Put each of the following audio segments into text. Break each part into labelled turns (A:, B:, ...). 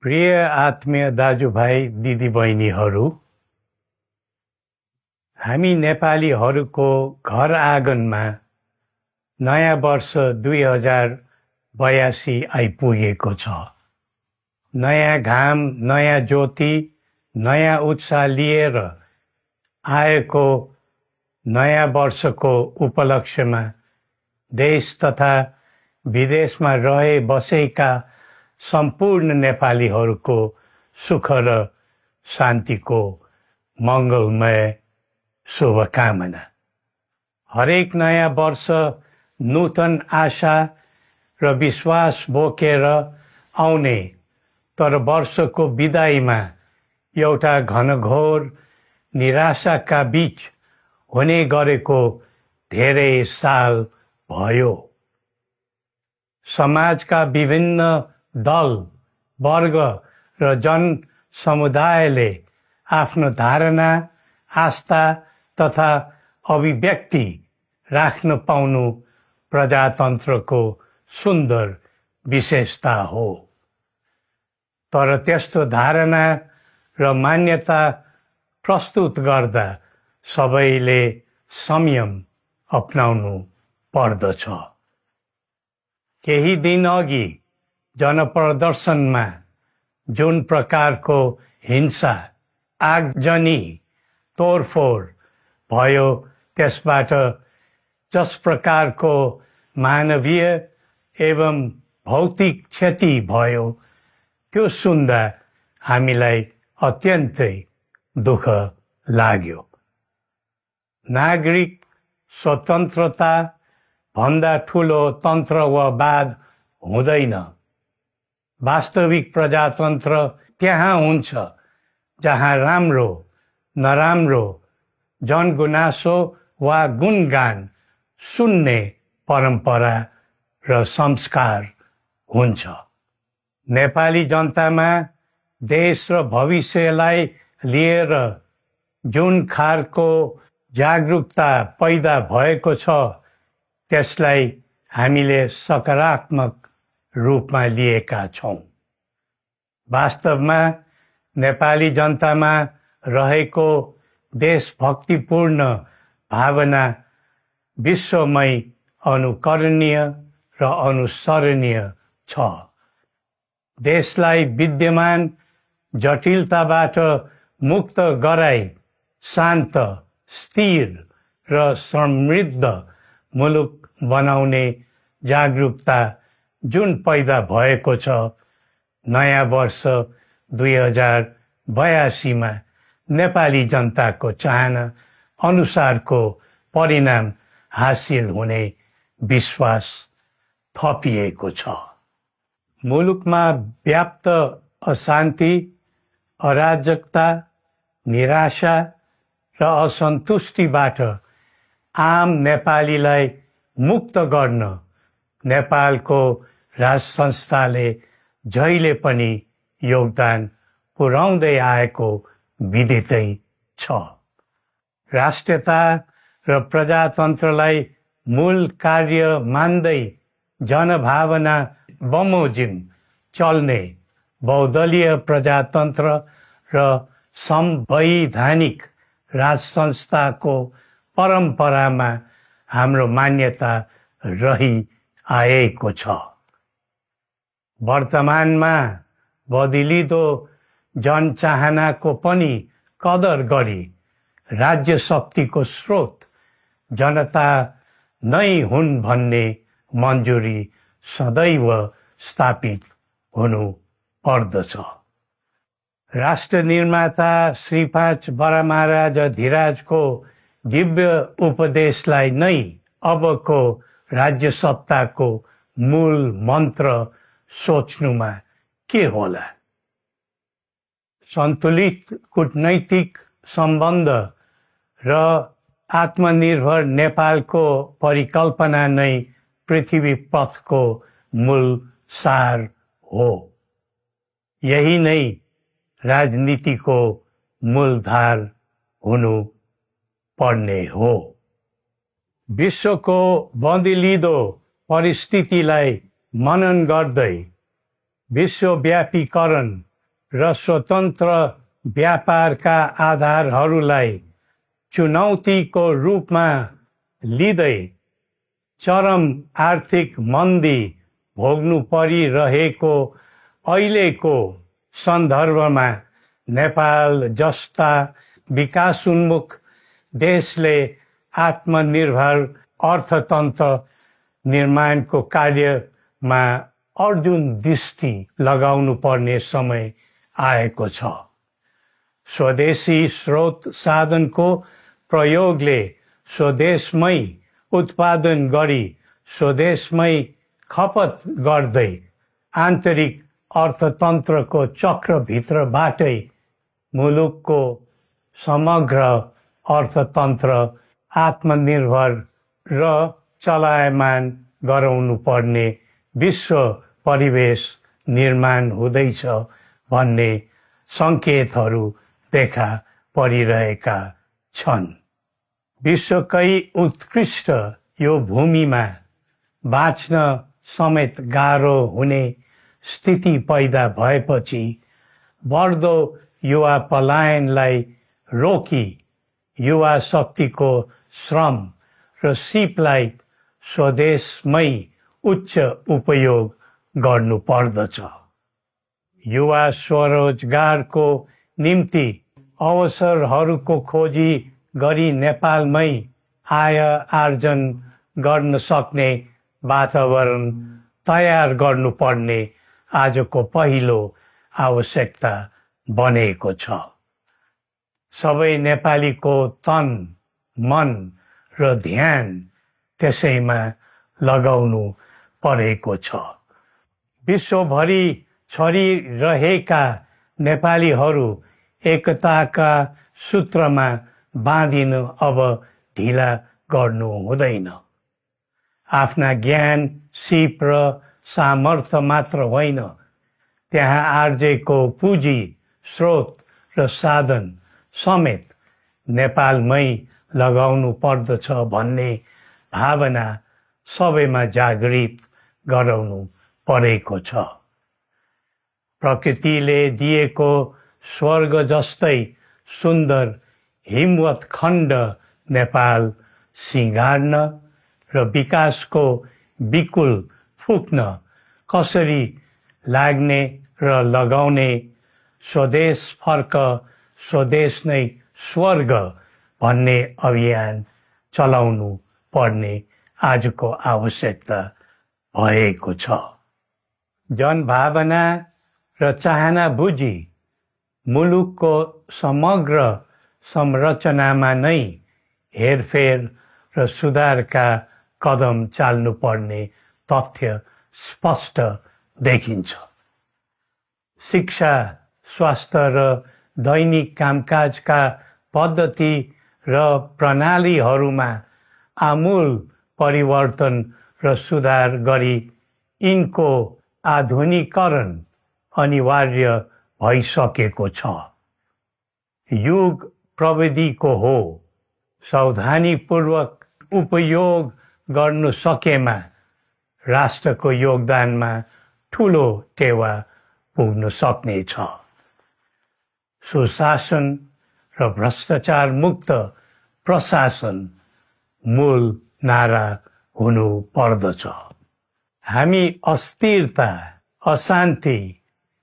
A: प्रिय आत्मीय दाजुभाइ दिदीबहिनीहरू, हामी नेपालीहरूको घर आँगनमा नयाँ वर्ष 2082 आइपुगेको छ। नयाँ घाम, नयाँ ज्योति, नयाँ उत्साह लिएर आएको नयाँ वर्षको उपलक्ष्यमा देश तथा विदेशमा रहे बसेका सम्पूर्ण नेपालीहरूको सुख र शान्तिको मङ्गलमय शुभकामना। हरेक नयाँ वर्ष नूतन आशा र विश्वास बोकेर आउने, तर वर्षको बिदाईमा एउटा घनघोर निराशाका बीच हुने गरेको धेरै साल भयो। समाजका विभिन्न दल, वर्ग र जन समुदायले आफ्नो धारणा, आस्था तथा अभिव्यक्ति राख्न पाउनु प्रजातन्त्रको सुन्दर विशेषता हो। तर त्यस्तो धारणा र मान्यता प्रस्तुत गर्दा सबैले संयम अपनाउनु पर्दछ। केही दिन अघि जनप्रदर्शनमा जुन प्रकारको हिंसा, आगजनी, तोडफोड भयो, त्यसबाट जस प्रकारको मानवीय एवं भौतिक क्षति भयो, त्यो सुन्दा हामीलाई अत्यन्तै दुःख लाग्यो। नागरिक स्वतन्त्रता भन्दा ठुलो तन्त्रवाद हुँदैन। वास्तविक प्रजातन्त्र त्यहाँ हुन्छ जहाँ राम्रो, नराम्रो, जनगुनासो वा गुणगान सुन्ने परम्परा र संस्कार हुन्छ। नेपाली जनतामा देश र भविष्यलाई लिएर जुन खालको जागरुकता पैदा भएको छ, त्यसलाई हामीले सकारात्मक रूपमा लिएका छौं। वास्तवमा नेपाली जनतामा रहेको देशभक्तिपूर्ण भावना विश्वमै अनुकरणीय र अनुसरणीय छ। देशलाई विद्यमान जटिलताबाट मुक्त गराई शान्त, स्थिर र समृद्ध मुलुक बनाउने जागरुकता जुन पैदा भएको छ, नयाँ वर्ष 2082 मा नेपाली जनताको चाहना अनुसारको परिणाम हासिल हुने विश्वास थपिएको छ। मुलुकमा व्याप्त अशान्ति, अराजकता, निराशा र असन्तुष्टिबाट आम नेपालीलाई मुक्त गर्न नेपालको राज संस्थाले जहिले पनि योगदान पुर्याउँदै आएको विदितै छ। राष्ट्रियता र प्रजातन्त्रलाई मूल कार्य मान्दै जनभावना बमोजिम चल्ने बहुदलीय प्रजातन्त्र र संवैधानिक राज संस्थाको परम्परामा हाम्रो मान्यता रही आएको छ। वर्तमानमा बदलिँदो जनचाहनाको पनि कदर गरी राज्य शक्तिको स्रोत जनता नै हुन् भन्ने मन्जुरी सदैव स्थापित हुनु पर्दछ। राष्ट्र निर्माता श्री 5 बरामहाराज धीराजको दिव्य उपदेशलाई नै अबको राज्य सत्ताको मूल मन्त्र सोच्नुमा के होला? सन्तुलित कूटनैतिक सम्बन्ध र आत्मनिर्भर नेपालको परिकल्पना नै पृथ्वी पथको मूल सार हो। यही नै राजनीतिको मूलधार हुनु पर्ने हो। विश्वको बदलिँदो परिस्थितिलाई मनन गर्दै विश्वव्यापीकरण र स्वतन्त्र व्यापारका आधारहरूलाई चुनौतीको रूपमा लिँदै चरम आर्थिक मन्दी भोग्नु परिरहेको अहिलेको सन्दर्भमा नेपाल जस्ता विकासोन्मुख देशले आत्मनिर्भर अर्थतन्त्र निर्माणको कार्यमा अर्जुन दृष्टि लगाउनु पर्ने समय आएको छ। स्वदेशी स्रोत साधनको प्रयोगले स्वदेशमै उत्पादन गरी स्वदेशमै खपत गर्दै आन्तरिक अर्थतन्त्रको चक्रभित्रबाटै मुलुकको समग्र अर्थतन्त्र आत्मनिर्भर र चलायमान गराउनु पर्ने विश्व परिवेश निर्माण हुँदैछ भन्ने सङ्केतहरू देखा परिरहेका छन्। विश्वकै उत्कृष्ट यो भूमिमा बाँच्न समेत गाह्रो हुने स्थिति पैदा भएपछि बढ्दो युवा पलायनलाई रोकी युवा शक्तिको श्रम र सिपलाई स्वदेशमै उच्च उपयोग गर्नु पर्दछ। युवा स्वरोजगारको निम्ति अवसरहरूको खोजी गरी नेपालमै आय आर्जन गर्न सक्ने वातावरण तयार गर्नुपर्ने आजको पहिलो आवश्यकता बनेको छ। सबै नेपालीको तन, मन र ध्यान त्यसैमा लगाउनु परेको छ। विश्वभरि छरिरहेका नेपालीहरू एकताका सूत्रमा बाँधिन अब ढिला गर्नु हुँदैन। आफ्ना ज्ञान, सिप र सामर्थ्य मात्र होइन, त्यहाँ आर्जेको पुँजी, स्रोत र साधन समेत नेपालमै लगाउनु पर्दछ भन्ने भावना सबैमा जागृत गराउनु परेको छ। प्रकृतिले दिएको स्वर्ग जस्तै सुन्दर हिमवत् खण्ड नेपाल सिँगार्न र विकासको विपुल फुक्न कसरी लाग्ने र लगाउने स्वदेश फर्क स्वदेश नै स्वर्ग भन्ने अभियान चलाउनु पर्ने आजको आवश्यकता भएको छ। जनभावना र चाहना बुझी मुलुकको समग्र संरचनामा नै हेरफेर र सुधारका कदम चाल्नुपर्ने तथ्य स्पष्ट देखिन्छ। शिक्षा, स्वास्थ्य र दैनिक कामकाजका पद्धति र प्रणालीहरूमा आमूल परिवर्तन र सुधार गरी यिनको आधुनिकीकरण अनिवार्य भइसकेको छ। युग प्रविधिको हो, सावधानीपूर्वक उपयोग गर्नु सकेमा राष्ट्रको योगदानमा ठूलो टेवा पुग्न सक्नेछ। सुशासन र भ्रष्टाचार मुक्त प्रशासन मूल नारा हुनु पर्दछ। हामी अस्थिरता, अशान्ति,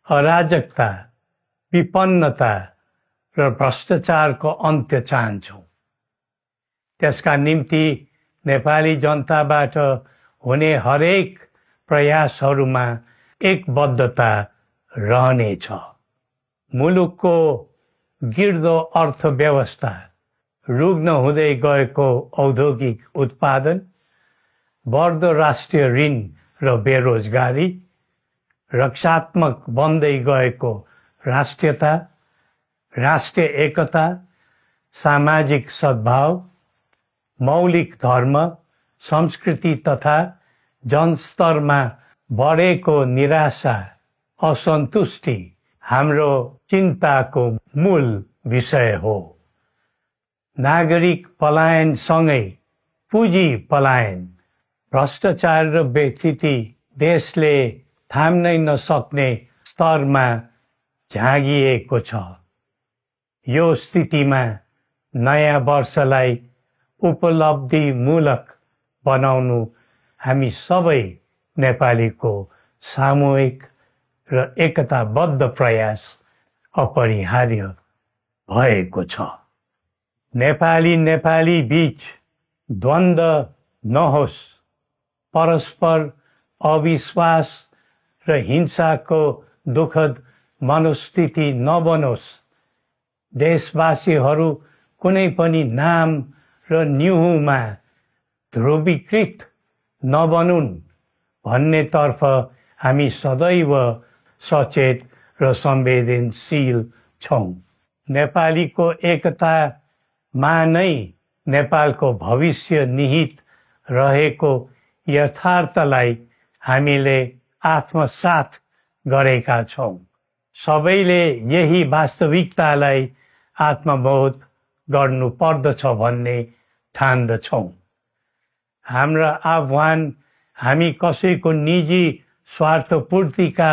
A: अराजकता, विपन्नता र भ्रष्टाचारको अन्त्य चाहन्छौँ। त्यसका निम्ति नेपाली जनताबाट हुने हरेक प्रयासहरूमा एकबद्धता रहनेछ। मुलुकको गिर्दो अर्थव्यवस्था, रुग्न हुँदै गएको औद्योगिक उत्पादन, बढ्दो राष्ट्रिय ऋण र बेरोजगारी, रक्षात्मक बन्दै गएको राष्ट्रियता, राष्ट्रिय एकता, सामाजिक सद्भाव, मौलिक धर्म, संस्कृति तथा जनस्तरमा बढेको निराशा, असन्तुष्टि हाम्रो चिन्ताको मूल विषय हो। नागरिक पलायनसँगै पुँजी पलायन, भ्रष्टाचार र व्यथिति देशले थाम्नै नसक्ने स्तरमा झाँगिएको छ। यो स्थितिमा नयाँ वर्षलाई उपलब्धिमूलक बनाउनु हामी सबै नेपालीको सामूहिक र एकताबद्ध प्रयास अपरिहार्य भएको छ। नेपाली बीच द्वन्द्व नहोस्, परस्पर अविश्वास र हिंसाको दुःखद मनोस्थिति नबनोस्, देशवासीहरू कुनै पनि नाम र न्युहुमा ध्रुवीकृत नबनुन् भन्नेतर्फ हामी सदैव सचेत र संवेदनशील छौं। नेपालीको एकतामा नै नेपालको भविष्य निहित रहेको यथार्थलाई हामीले आत्मसात गरेका छौं। सबैले यही वास्तविकतालाई आत्मबोध गर्नुपर्दछ भन्ने ठान्दछौं। हाम्रा आह्वान हामी कसैको निजी स्वार्थपूर्तिका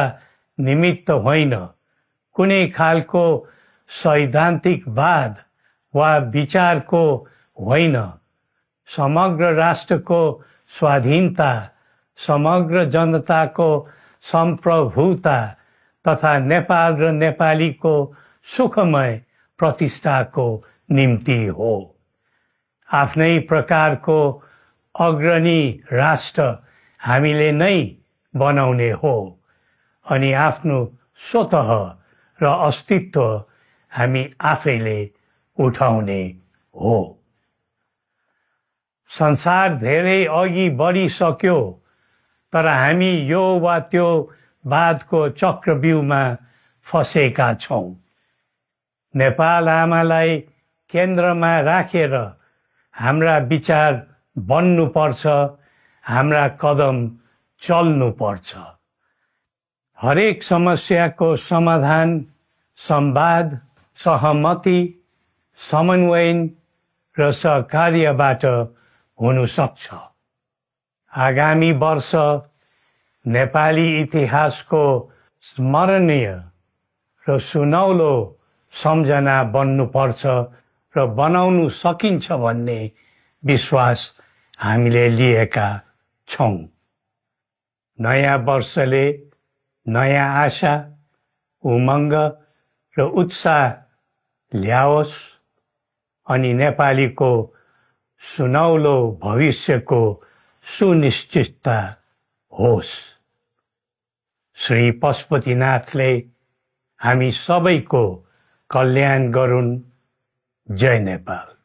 A: निमित्त होइन, कुनै खालको सैद्धान्तिकवाद वा विचारको होइन, समग्र राष्ट्रको स्वाधीनता, समग्र जनताको सम्प्रभुता तथा नेपाल र नेपालीको सुखमय प्रतिष्ठाको निम्ति हो। आफ्नै प्रकारको अग्रणी राष्ट्र हामीले नै बनाउने हो अनि आफ्नो स्वतः र अस्तित्व हामी आफैले उठाउने हो। संसार धेरै अघि बढिसक्यो, तर हामी यो वा त्यो वादको चक्रव्यूहमा फसेका छौं। नेपाल आमालाई केन्द्रमा राखेर हाम्रा विचार बन्नुपर्छ, हाम्रा कदम चल्नुपर्छ। हरेक समस्याको समाधान संवाद, सहमति, समन्वयन र सहकार्यबाट हुन सक्छ। आगामी वर्ष नेपाली इतिहासको स्मरणीय र सुनौलो सम्झना बन्नुपर्छ र बनाउनु सकिन्छ भन्ने विश्वास हामीले लिएका छौं। नयाँ वर्षले नयाँ आशा, उमङ्ग र उत्साह ल्याओस् अनि नेपालीको सुनौलो भविष्यको सुनिश्चितता होस्। श्री पशुपतिनाथले हामी सबैको कल्याण गरून्। जय नेपाल।